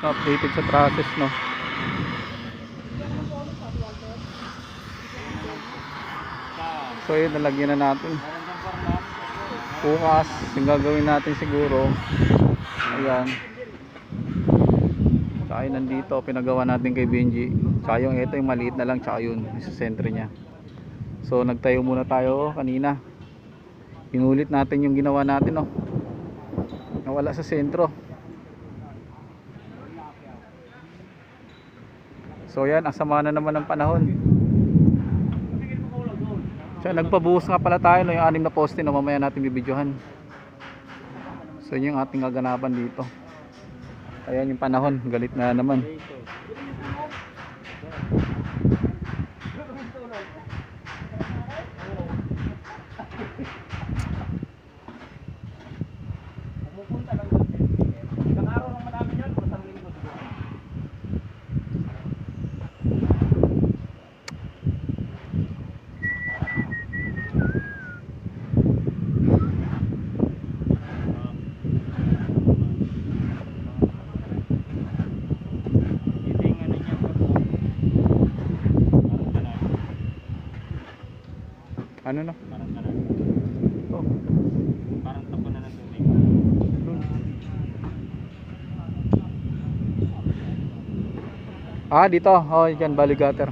updated sa process, no. So yun, nalagyan na natin bukas. Yung gagawin natin siguro, ayan, tsaka yun nandito pinagawa natin kay Benji, tsaka yung ito yung maliit na lang, tsaka yun sa sentro nya. So nagtayo muna tayo kanina, pinulit natin yung ginawa natin, no, nawala sa sentro. So yan, asama na naman ng panahon. So nagpabuhos nga pala tayo, no, yung 6 na poste, no, mamaya natin bibidyohan. So yun yung ating gaganapan dito. Ayan yung panahon, galit na naman. Ano na? Oh. Parang tapo na ng tubig. Ah, dito. Oh, dyan, bali gutter.